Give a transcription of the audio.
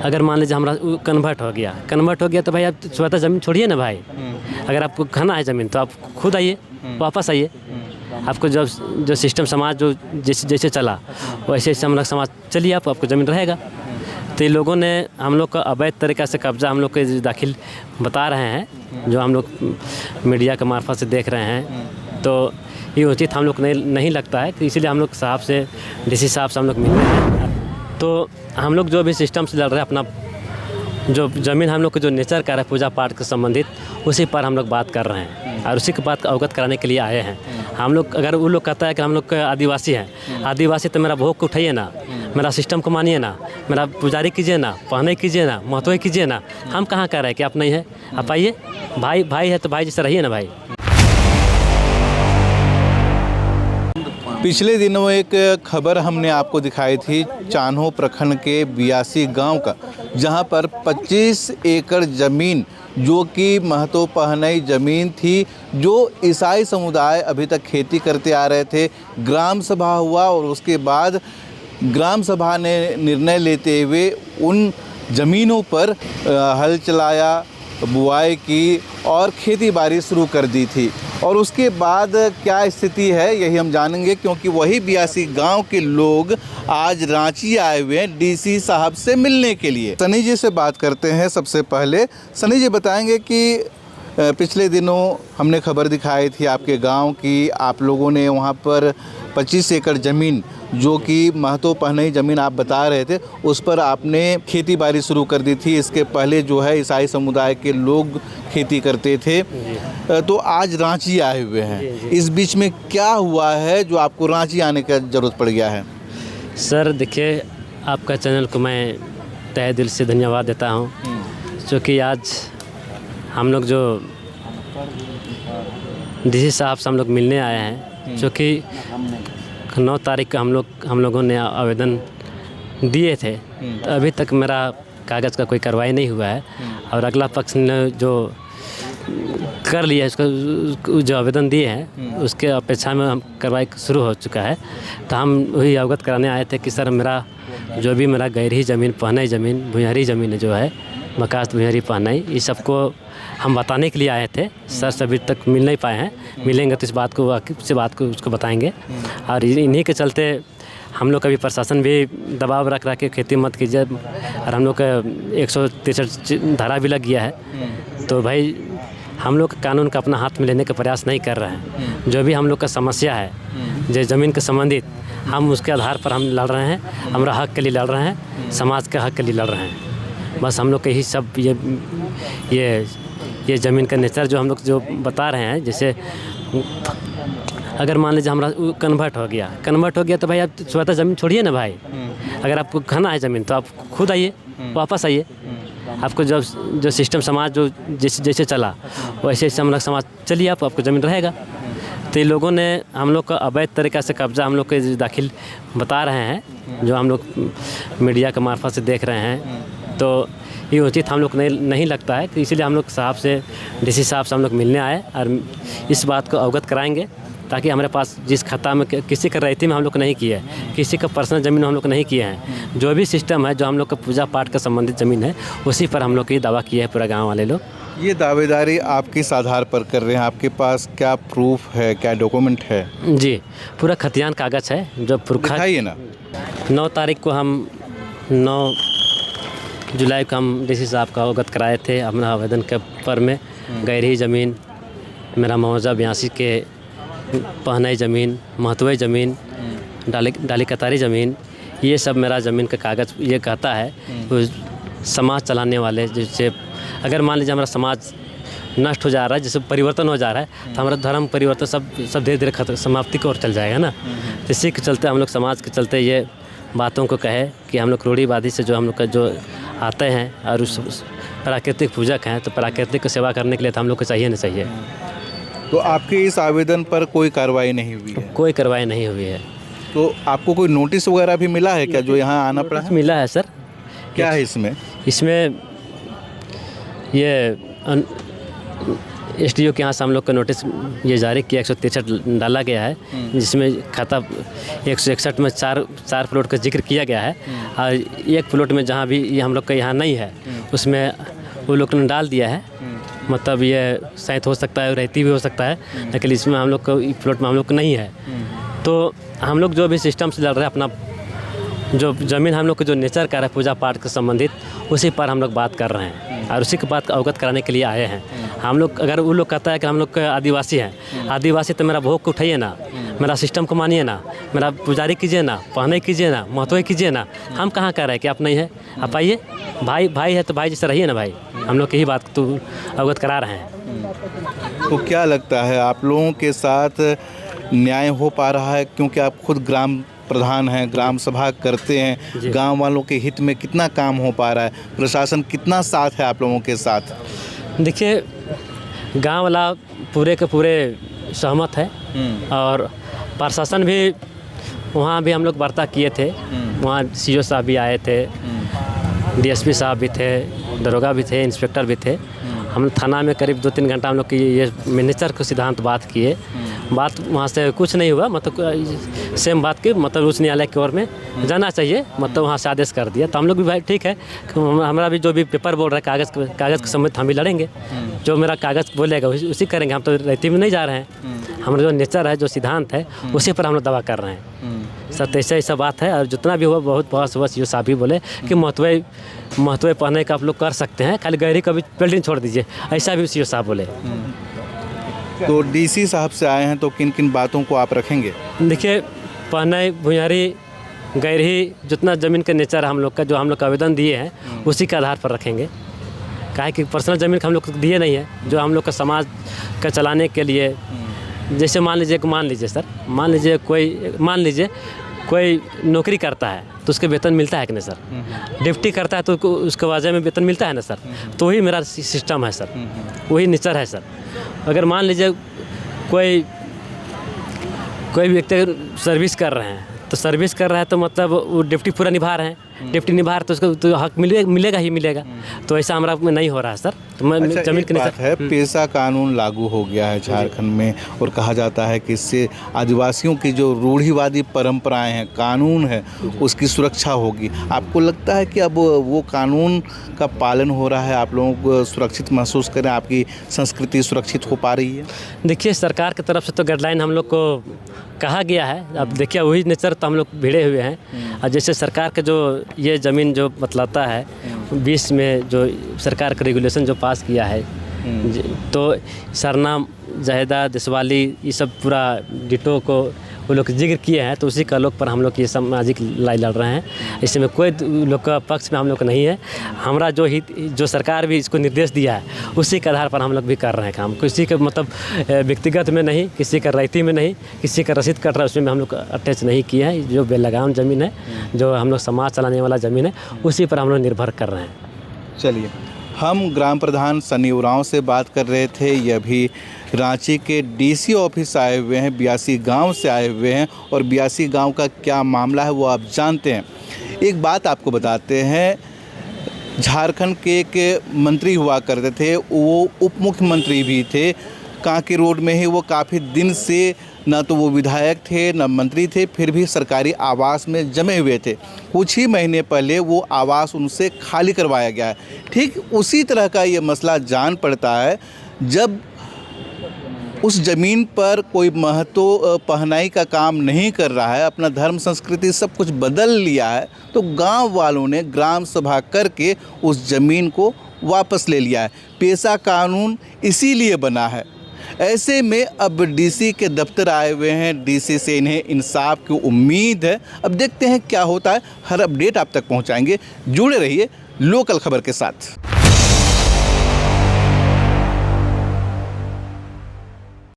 अगर मान लीजिए हमारा कन्वर्ट हो गया तो भाई आप स्वतः ज़मीन छोड़िए ना भाई। अगर आपको खाना है ज़मीन तो आप खुद आइए, वापस आइए। आपको जो सिस्टम समाज जो जैसे चला वैसे हम लोग समाज चलिए, आपको ज़मीन रहेगा। तो ये लोगों ने हम लोग का अवैध तरीक़ा से कब्ज़ा हम लोग के दाखिल बता रहे हैं, जो हम लोग मीडिया के मार्फत से देख रहे हैं, तो ये उचित हम लोग नहीं लगता है। तो इसीलिए हम लोग साहब से, डीसी साहब से हम लोग मिल रहे हैं। तो हम लोग जो भी सिस्टम से लड़ रहे हैं, अपना जो ज़मीन हम लोग को जो नेचर का है पूजा पाठ से संबंधित, उसी पर हम लोग बात कर रहे हैं और उसी की बात अवगत कराने के लिए आए हैं हम लोग। अगर वो लोग कहता है कि हम लोग आदिवासी हैं, आदिवासी तो मेरा भोग को उठाइए ना, मेरा सिस्टम को मानिए ना, मेरा पुजारी कीजिए ना, पहने कीजिए ना, महत्व कीजिए ना। हम कहाँ कह रहे हैं कि आप नहीं है? आप आइए, भाई है तो भाई जैसे रहिए ना भाई। पिछले दिनों एक खबर हमने आपको दिखाई थी चान्हो प्रखंड के बियासी गांव का, जहां पर 25 एकड़ ज़मीन जो कि महतो पहनई ज़मीन थी, जो ईसाई समुदाय अभी तक खेती करते आ रहे थे। ग्राम सभा हुआ और उसके बाद ग्राम सभा ने निर्णय लेते हुए उन ज़मीनों पर हल चलाया, बुआई की और खेती बाड़ी शुरू कर दी थी। और उसके बाद क्या स्थिति है यही हम जानेंगे, क्योंकि वही बियासी गांव के लोग आज रांची आए हुए हैं डीसी साहब से मिलने के लिए। सनी जी से बात करते हैं। सबसे पहले सनी जी बताएंगे कि पिछले दिनों हमने खबर दिखाई थी आपके गांव की, आप लोगों ने वहां पर 25 एकड़ ज़मीन जो कि महतो पहनई ज़मीन आप बता रहे थे, उस पर आपने खेती बाड़ी शुरू कर दी थी। इसके पहले जो है ईसाई समुदाय के लोग खेती करते थे। तो आज रांची आए हुए हैं। इस बीच में क्या हुआ है जो आपको रांची आने का ज़रूरत पड़ गया है? सर देखिए, आपका चैनल को मैं तहे दिल से धन्यवाद देता हूँ, क्योंकि आज हम लोग जो डीसी साहब से हम लोग मिलने आए हैं, जो कि 9 तारीख का हम लोगों ने आवेदन दिए थे। तो अभी तक मेरा कागज़ का कोई कार्रवाई नहीं हुआ है और अगला पक्ष ने जो कर लिया उसका जो आवेदन दिए हैं उसके अपेक्षा में हम कार्रवाई शुरू हो चुका है। तो हम वही अवगत कराने आए थे कि सर मेरा जो भी मेरा गहरी ज़मीन, पहनई ज़मीन, भुइयारी ज़मीन जो है, मकास्त भुइयारी पहनई, इस सबको हम बताने के लिए आए थे। सर से अभी तक मिल नहीं पाए हैं, मिलेंगे तो इस बात को उसको बताएंगे। और इन्हीं के चलते हम लोग का भी प्रशासन भी दबाव रख के खेती मत कीजिए, और हम लोग का 163 धारा भी लग गया है। तो भाई हम लोग कानून का अपना हाथ में लेने का प्रयास नहीं कर रहे हैं। जो भी हम लोग का समस्या है जो ज़मीन के संबंधित, हम उसके आधार पर हम लड़ रहे हैं, हमारा हक के लिए लड़ रहे हैं, समाज के हक के लिए लड़ रहे हैं। बस हम लोग के ही सब ये ज़मीन का नेचर जो हम लोग जो बता रहे हैं, जैसे अगर मान लीजिए हमारा कन्वर्ट हो गया तो भाई आप स्वतः ज़मीन छोड़िए ना भाई। अगर आपको खाना है ज़मीन तो आप खुद आइए, वापस आइए। आपको जो सिस्टम समाज जो जैसे चला वैसे हम लोग समाज चलिए, आपको ज़मीन रहेगा। तो ये लोगों ने हम लोग का अवैध तरीक़ा से कब्ज़ा हम लोग के दाखिल बता रहे हैं, जो हम लोग मीडिया के मार्फत से देख रहे हैं, तो ये उचित हम लोग नहीं लगता है। तो इसीलिए हम लोग साहब से, डीसी साहब से हम लोग मिलने आए और इस बात को अवगत कराएंगे, ताकि हमारे पास जिस खाता में किसी का रैयती में हम लोग नहीं किया है, किसी का पर्सनल ज़मीन हम लोग नहीं किए हैं, जो भी सिस्टम है जो हम लोग का पूजा पाठ का संबंधित ज़मीन है उसी पर हम लोग की दावा किया है पूरा गाँव वाले लोग। ये दावेदारी आप किस आधार पर कर रहे हैं? आपके पास क्या प्रूफ है, क्या डॉक्यूमेंट है? जी, पूरा खतियान कागज़ है जो पुरखा। दिखाइए ना। 9 तारीख को 9 जुलाई को हम डीसी साहब का अवगत कराए थे अपना आवेदन के पर में। गहरी ज़मीन, मेरा मुआवजा 82 के पहनई ज़मीन, महत्वई ज़मीन, डाली कतारी ज़मीन, ये सब मेरा ज़मीन का कागज़ ये कहता है। समाज चलाने वाले, जैसे अगर मान लीजिए हमारा समाज नष्ट हो जा रहा है, जैसे परिवर्तन हो जा रहा है, तो हमारा धर्म परिवर्तन सब धीरे धीरे समाप्ति की ओर चल जाएगा ना। तो इसी के चलते हम लोग समाज के चलते ये बातों को कहे कि हम लोग रूढ़िवादी से जो हम लोग का जो आते हैं और उस प्राकृतिक पूजक हैं, तो प्राकृतिक की सेवा करने के लिए तो हम लोग को चाहिए ना चाहिए। तो आपके इस आवेदन पर कोई कार्रवाई नहीं हुई है? कोई कार्रवाई नहीं हुई है। तो आपको कोई नोटिस वगैरह भी मिला है क्या, जो यहाँ आना पड़ा है? मिला है सर। क्या है इसमें? इसमें ये एसडीओ के यहाँ से हम लोग का नोटिस ये जारी किया 163 डाला गया है, जिसमें खाता 161 में चार प्लॉट का जिक्र किया गया है और एक प्लॉट में जहाँ भी ये हम लोग का यहाँ नहीं है उसमें वो लोग ने डाल दिया है। मतलब ये शायद हो सकता है रहती भी हो सकता है, लेकिन इसमें हम लोग को प्लॉट में हम लोग को नहीं है। तो हम लोग जो भी सिस्टम से लड़ रहे हैं, अपना जो ज़मीन हम लोग को जो नेचर का है पूजा पाठ से संबंधित, उसी पर हम लोग बात कर रहे हैं और उसी की बात अवगत कराने के लिए आए हैं हम लोग। अगर वो लोग कहता है कि हम लोग आदिवासी हैं, आदिवासी तो मेरा भोग को उठाइए ना, मेरा सिस्टम को मानिए ना, मेरा पुजारी कीजिए ना, पहने कीजिए ना, महत्व कीजिए ना। हम कहाँ कह रहे हैं कि आप नहीं है, आप आइए, भाई है तो भाई जैसे रहिए ना भाई। हम लोग यही बात तो अवगत करा रहे हैं। तो क्या लगता है आप लोगों के साथ न्याय हो पा रहा है? क्योंकि आप खुद ग्राम प्रधान हैं, ग्राम सभा करते हैं, गांव वालों के हित में कितना काम हो पा रहा है? प्रशासन कितना साथ है आप लोगों के साथ? देखिए, गांव वाला पूरे के पूरे सहमत है और प्रशासन भी, वहाँ भी हम लोग वार्ता किए थे, वहाँ सीओ साहब भी आए थे, डीएसपी साहब भी थे, दरोगा भी थे, इंस्पेक्टर भी थे। हम थाना में करीब 2-3 घंटा हम लोग की ये मिनिस्टर को सिद्धांत बात किए। बात वहाँ से कुछ नहीं हुआ, मतलब सेम बात की, मतलब उच्च न्यायालय की ओर में जाना चाहिए, मतलब वहाँ से आदेश कर दिया। तो हम लोग भी भाई ठीक है, हमारा भी जो भी पेपर बोल रहा है कागज़ के संबंधित हम भी लड़ेंगे, जो मेरा कागज़ बोलेगा उसी करेंगे। हम तो रहती में नहीं जा रहे हैं, हमारा जो नेचर है, जो सिद्धांत है, उसी पर हम लोग दवा कर रहे हैं सर। ऐसा ऐसा बात है और जितना भी हुआ बहुत बस ये साहब भी बोले कि महत्व पहने का आप लोग कर सकते हैं, खाली गहरी का भी पेल्टिंग छोड़ दीजिए, ऐसा भी सीओ साहब बोले। तो डीसी साहब से आए हैं तो किन किन बातों को आप रखेंगे? देखिए, पहनाई भुइयारी गहरी जितना ज़मीन का नेचर है हम लोग का, जो हम लोग आवेदन दिए हैं उसी के आधार पर रखेंगे। काहे कि पर्सनल ज़मीन हम लोग को दिए नहीं है, जो हम लोग का समाज का चलाने के लिए, जैसे मान लीजिए कोई नौकरी करता है तो उसके वेतन मिलता है कि नहीं सर? डिप्टी करता है तो उसके वजह में वेतन मिलता है ना सर? तो वही मेरा सिस्टम है सर, वही नेचर है सर। अगर मान लीजिए कोई व्यक्ति सर्विस कर रहे हैं, तो सर्विस कर रहा है तो मतलब वो ड्यूटी पूरा निभा रहे हैं, ड्यूटी निभा रहे तो उसको तो हक मिलेगा ही मिलेगा। तो ऐसा हमारा में नहीं हो रहा है सर। तो मैं जमीन के बात है, पेशा कानून लागू हो गया है झारखंड में और कहा जाता है कि इससे आदिवासियों की जो रूढ़िवादी परंपराएं हैं, कानून है, उसकी सुरक्षा होगी। आपको लगता है कि अब वो कानून का पालन हो रहा है, आप लोगों को सुरक्षित महसूस करें, आपकी संस्कृति सुरक्षित हो पा रही है? देखिए, सरकार की तरफ से तो गाइडलाइन हम लोग को कहा गया है। अब देखिए, वही नेचर तो हम लोग भिड़े हुए हैं। और जैसे सरकार का जो ये ज़मीन जो बतलाता है 20 में जो सरकार का रेगुलेशन जो पास किया है, तो सरनाम जायदाद देशवाली ये सब पूरा डिटो को वो लोग जिक्र किए हैं, तो उसी का लोग पर हम लोग ये सामाजिक लड़ाई लड़ रहे हैं। इसमें कोई लोग का पक्ष में हम लोग नहीं है। हमारा जो सरकार भी इसको निर्देश दिया है उसी के आधार पर हम लोग भी कर रहे हैं काम। किसी के मतलब व्यक्तिगत में नहीं, किसी का रैयती में नहीं, किसी का रसीद कट रहा है उसमें हम लोग अटैच नहीं किया है। जो बेलगाम ज़मीन है, जो हम लोग समाज चलाने वाला ज़मीन है, उसी पर हम लोग निर्भर कर रहे हैं। चलिए, हम ग्राम प्रधान सनी उरांव से बात कर रहे थे। ये अभी रांची के डीसी ऑफिस आए हुए हैं, बियासी गांव से आए हुए हैं और बियासी गांव का क्या मामला है वो आप जानते हैं। एक बात आपको बताते हैं, झारखंड के एक मंत्री हुआ करते थे, वो उप मुख्यमंत्री भी थे। कांके रोड में ही वो काफ़ी दिन से न तो वो विधायक थे न मंत्री थे, फिर भी सरकारी आवास में जमे हुए थे। कुछ ही महीने पहले वो आवास उनसे खाली करवाया गया है। ठीक उसी तरह का ये मसला जान पड़ता है जब उस ज़मीन पर कोई महतो पहनाई का काम नहीं कर रहा है, अपना धर्म संस्कृति सब कुछ बदल लिया है, तो गांव वालों ने ग्राम सभा करके उस ज़मीन को वापस ले लिया है। पेशा कानून इसीलिए बना है। ऐसे में अब डीसी के दफ्तर आए हुए हैं, डीसी से इन्हें इंसाफ की उम्मीद है। अब देखते हैं क्या होता है। हर अपडेट आप तक पहुंचाएंगे। जुड़े रहिए लोकल खबर के साथ।